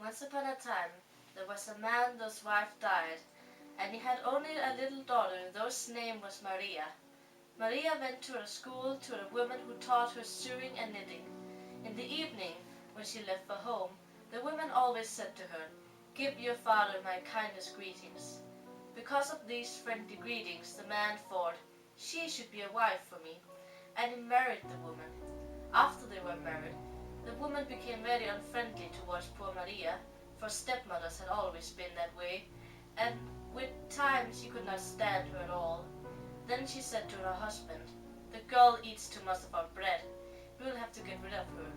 Once upon a time, there was a man whose wife died, and he had only a little daughter whose name was Maria. Maria went to a school to a woman who taught her sewing and knitting. In the evening, when she left for home, the woman always said to her, "Give your father my kindest greetings." Because of these friendly greetings, the man thought, "She should be a wife for me," and he married the woman. After they were married, the woman became very unfriendly towards poor Maria, for stepmothers had always been that way, and with time she could not stand her at all. Then she said to her husband, "The girl eats too much of our bread. We will have to get rid of her."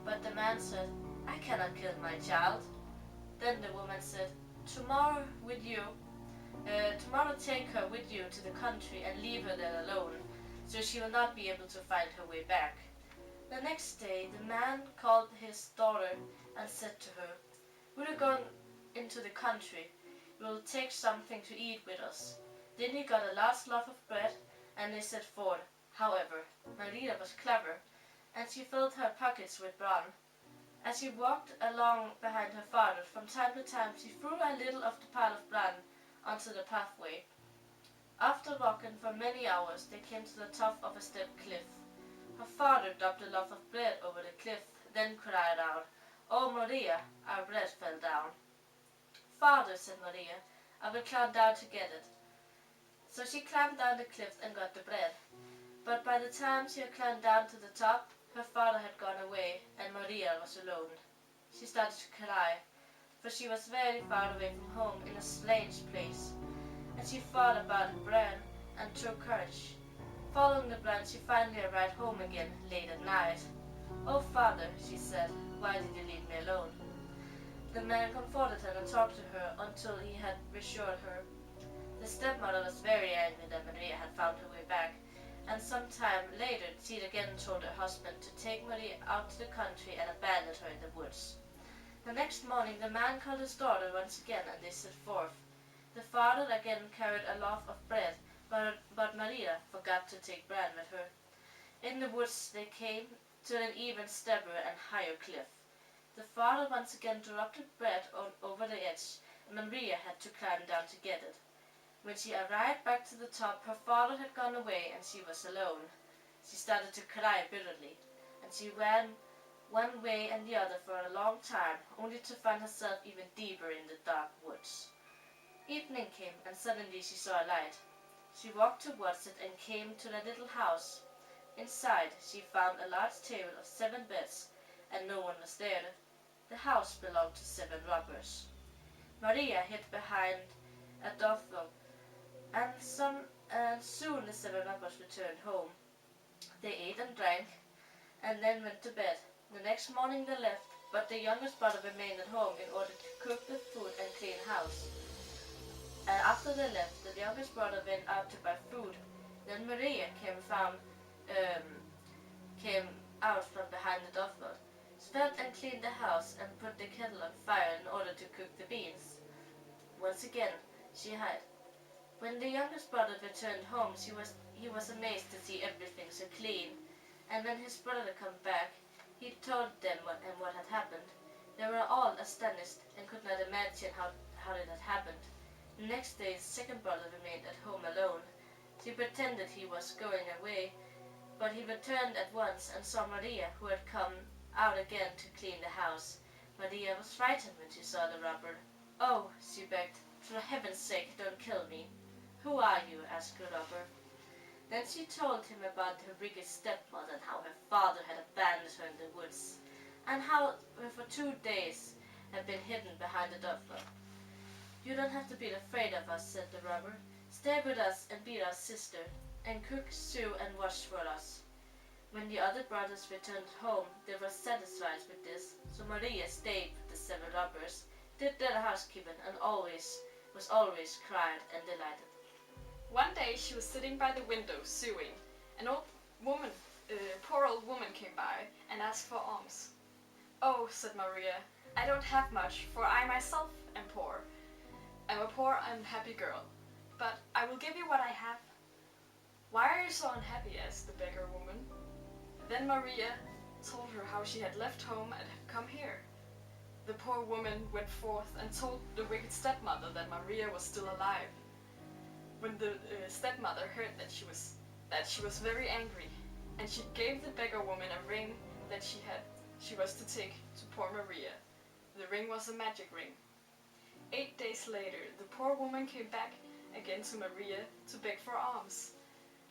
But the man said, "I cannot kill my child." Then the woman said, Tomorrow take her with you to the country and leave her there alone, so she will not be able to find her way back." The next day the man called his daughter and said to her, "We are going into the country. We will take something to eat with us." Then he got a large loaf of bread, and they set forth. However, Maria was clever, and she filled her pockets with bran. As she walked along behind her father, from time to time she threw a little of the pile of bran onto the pathway. After walking for many hours, they came to the top of a steep cliff. Her father dropped a loaf of bread over the cliff, then cried out, "Oh, Maria, our bread fell down." "Father," said Maria, "I will climb down to get it." So she climbed down the cliff and got the bread. But by the time she had climbed down to the top, her father had gone away, and Maria was alone. She started to cry, for she was very far away from home in a strange place, and she thought about the bran and took courage. Following the bran, she finally arrived home again late at night. "Oh, father," she said, "why did you leave me alone?" The man comforted her and talked to her until he had reassured her. The stepmother was very angry that Maria had found her way back, and some time later she again told her husband to take Maria out to the country and abandon her in the woods. The next morning the man called his daughter once again, and they set forth. The father again carried a loaf of bread, but Maria forgot to take bran with her. In the woods they came to an even steeper and higher cliff. The father once again dropped the bread over the edge, and Maria had to climb down to get it. When she arrived back to the top, her father had gone away and she was alone. She started to cry bitterly, and she ran one way and the other for a long time, only to find herself even deeper in the dark woods. Evening came, and suddenly she saw a light. She walked towards it and came to a little house. Inside she found a large table of 7 beds, and no one was there. The house belonged to 7 robbers. Maria hid behind a doorway, and soon the 7 robbers returned home. They ate and drank, and then went to bed. The next morning they left, but the youngest brother remained at home in order to cook the food and clean house. And after they left, the youngest brother went out to buy food. Then Maria came out from behind the doorway, swept and cleaned the house, and put the kettle on fire in order to cook the beans. Once again she hid. When the youngest brother returned home, he was amazed to see everything so clean, and when his brother came back, he told them what had happened. They were all astonished and could not imagine how it had happened. The next day, the second brother remained at home alone. He pretended he was going away, but he returned at once and saw Maria, who had come out again to clean the house. Maria was frightened when she saw the robber. "Oh," she begged, "for heaven's sake, don't kill me." "Who are you?" asked the robber. Then she told him about her wicked stepmother and how her father had abandoned her in the woods, and how for 2 days had been hidden behind the doorway. "You don't have to be afraid of us," said the robber. "Stay with us and be our sister, and cook, sew, and wash for us." When the other brothers returned home, they were satisfied with this, so Maria stayed with the 7 robbers, did their housekeeping, and was always quiet and delighted. One day she was sitting by the window sewing. An poor old woman came by and asked for alms. "Oh," said Maria, "I don't have much, for I myself am poor. I'm a poor, unhappy girl, but I will give you what I have." "Why are you so unhappy?" asked the beggar woman. Then Maria told her how she had left home and had come here. the poor woman went forth and told the wicked stepmother that Maria was still alive. When the stepmother heard that, she was very angry, and she gave the beggar woman a ring that she was to take to poor Maria. The ring was a magic ring. 8 days later, the poor woman came back again to Maria to beg for alms.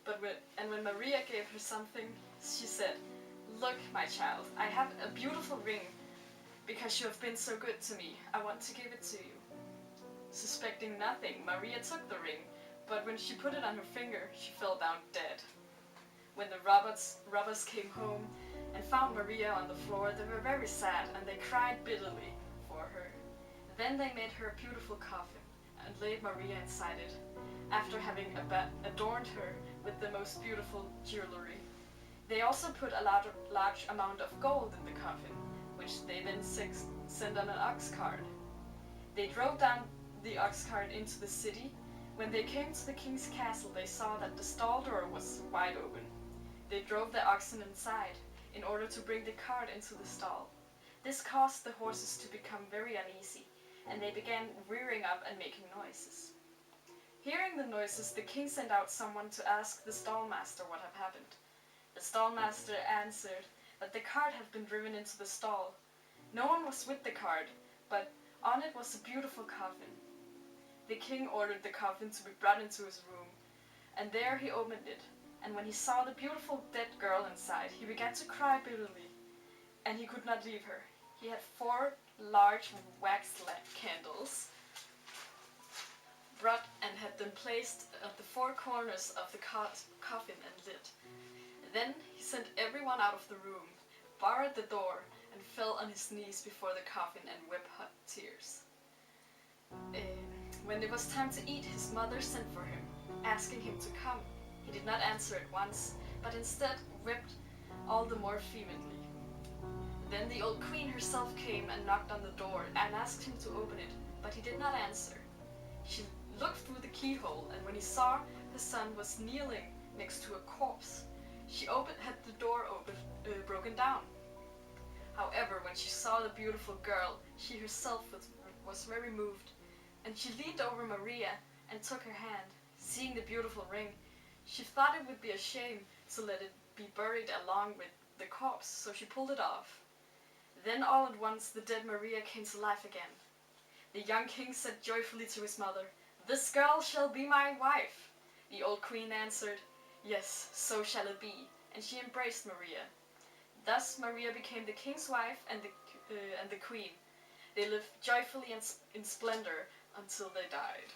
When Maria gave her something, she said, "Look, my child, I have a beautiful ring. Because you have been so good to me, I want to give it to you." Suspecting nothing, Maria took the ring, but when she put it on her finger, she fell down dead. When the robbers came home and found Maria on the floor, they were very sad and they cried bitterly for her. Then they made her a beautiful coffin and laid Maria inside it, after having adorned her with the most beautiful jewelry. They also put a large amount of gold in the coffin, which they then sent on an ox cart. They drove down the ox cart into the city. When they came to the king's castle, they saw that the stall door was wide open. They drove the oxen inside in order to bring the cart into the stall. This caused the horses to become very uneasy, and they began rearing up and making noises. Hearing the noises, the king sent out someone to ask the stallmaster what had happened. The stallmaster answered that the cart had been driven into the stall. No one was with the cart, but on it was a beautiful coffin. The king ordered the coffin to be brought into his room, and there he opened it. And when he saw the beautiful dead girl inside, he began to cry bitterly, and he could not leave her. He had 4 large wax candles brought and had them placed at the 4 corners of the coffin and lit. Then he sent everyone out of the room, barred the door, and fell on his knees before the coffin and wept hot tears. When it was time to eat, his mother sent for him, asking him to come. He did not answer at once, but instead wept all the more vehemently. Then the old queen herself came and knocked on the door and asked him to open it, but he did not answer. She looked through the keyhole, and when he saw her son was kneeling next to a corpse, she had the door broken down. However, when she saw the beautiful girl, she herself was very moved, and she leaned over Maria and took her hand. Seeing the beautiful ring, she thought it would be a shame to let it be buried along with the corpse, so she pulled it off. Then all at once the dead Maria came to life again. The young king said joyfully to his mother, "This girl shall be my wife." The old queen answered, "Yes, so shall it be," and she embraced Maria. Thus Maria became the king's wife and the queen. They lived joyfully in splendor until they died.